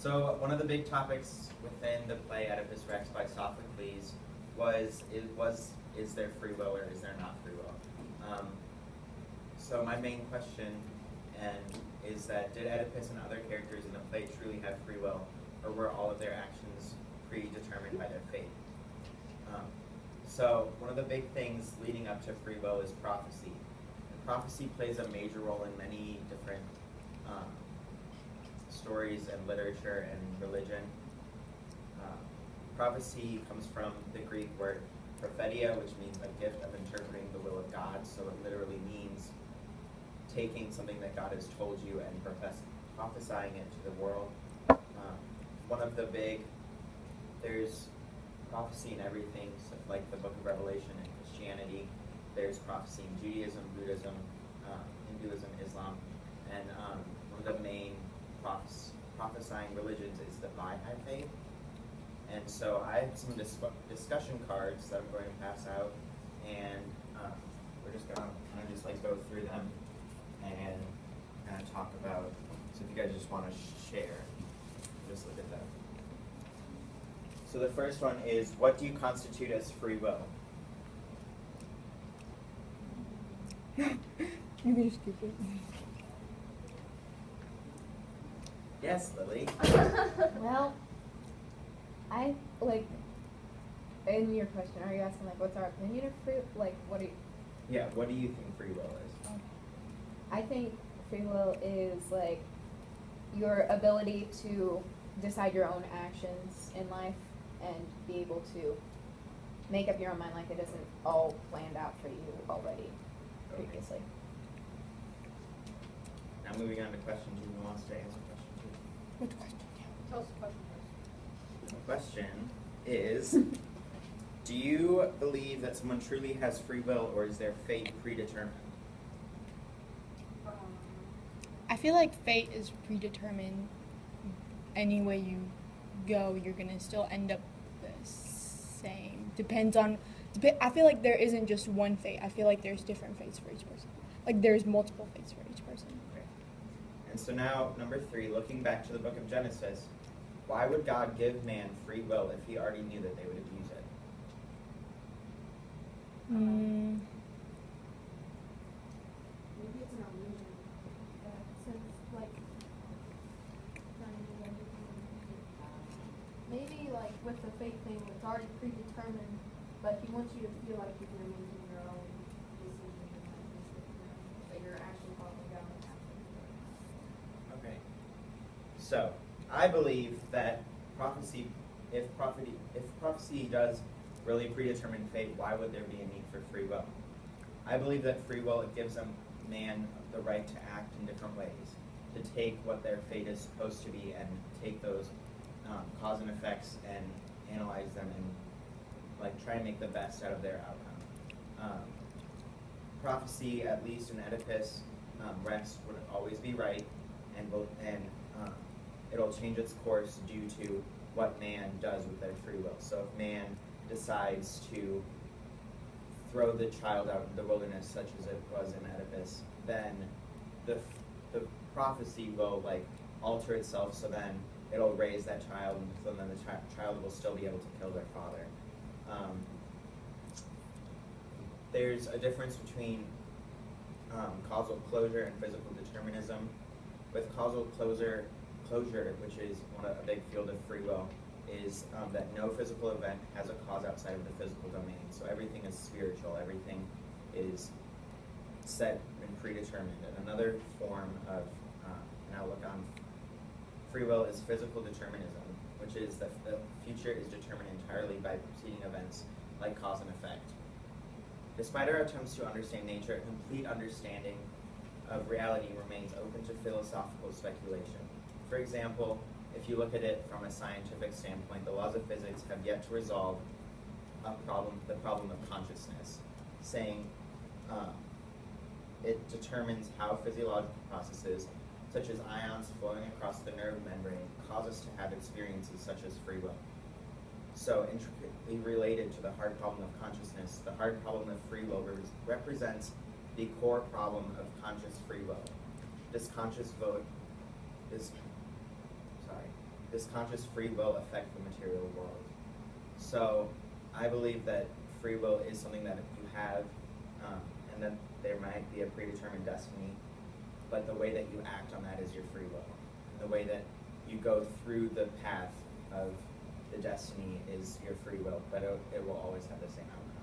So one of the big topics within the play Oedipus Rex by Sophocles is there free will or is there not free will? So my main question is that did Oedipus and other characters in the play truly have free will, or were all of their actions predetermined by their fate? So one of the big things leading up to free will is prophecy. And prophecy plays a major role in many different stories and literature and religion. Prophecy comes from the Greek word prophetia, which means a gift of interpreting the will of God. So it literally means taking something that God has told you and prophesying it to the world. One of the there's prophecy in everything, so like the book of Revelation in Christianity. There's prophecy in Judaism, Buddhism, Hinduism, Islam, and one of the main prophesying religions is the Baha'i faith. And so I have some discussion cards that I'm going to pass out, and we're just going to kind of just like go through them and kind of talk about. So if you guys just want to share, just look at them. So the first one is, what do you constitute as free will? You can just keep it. Yes, Lily. Well, I in your question, are you asking like what's our opinion of free, what do you? Yeah, what do you think free will is? I think free will is like your ability to decide your own actions in life and be able to make up your own mind, like it isn't all planned out for you already previously. Now moving on to question 2. Who wants to answer question 2? Which question? Tell us the question first. The question is, do you believe that someone truly has free will, or is their fate predetermined? I feel like fate is predetermined. Any way you go, you're gonna still end up the same. Depends on. I feel like there isn't just one fate. I feel like there's different fates for each person. Like there's multiple fates for each person. Okay. And so now, number 3, looking back to the book of Genesis, why would God give man free will if he already knew that they would abuse it? Maybe it's an illusion. Since, maybe, with the fate thing, it's already predetermined, but he wants you to feel like you can make your own decisions and that you're actually following down the path. Okay. So, I believe that if prophecy does really predetermine fate, why would there be a need for free will? I believe that free will, it gives a man the right to act in different ways, to take what their fate is supposed to be and take those cause and effects and analyze them and try and make the best out of their outcome. Prophecy, at least in Oedipus Rex, would always be right, and it'll change its course due to what man does with their free will. So if man decides to throw the child out in the wilderness, such as it was in Oedipus, then the prophecy will alter itself, so then it'll raise that child, and so then the child will still be able to kill their father. There's a difference between causal closure and physical determinism. With causal closure, which is a big field of free will, is that no physical event has a cause outside of the physical domain. So everything is spiritual, everything is set and predetermined. And another form of an outlook on free will is physical determinism, which is that the future is determined entirely by preceding events like cause and effect. Despite our attempts to understand nature, a complete understanding of reality remains open to philosophical speculation. For example, if you look at it from a scientific standpoint, the laws of physics have yet to resolve the problem of consciousness, saying it determines how physiological processes, such as ions flowing across the nerve membrane, cause us to have experiences such as free will. So intricately related to the hard problem of consciousness, the hard problem of free will represents the core problem of conscious free will. This this conscious free will affect the material world. So I believe that free will is something that you have, and that there might be a predetermined destiny, but the way that you act on that is your free will. And the way that you go through the path of the destiny is your free will, but it will always have the same outcome.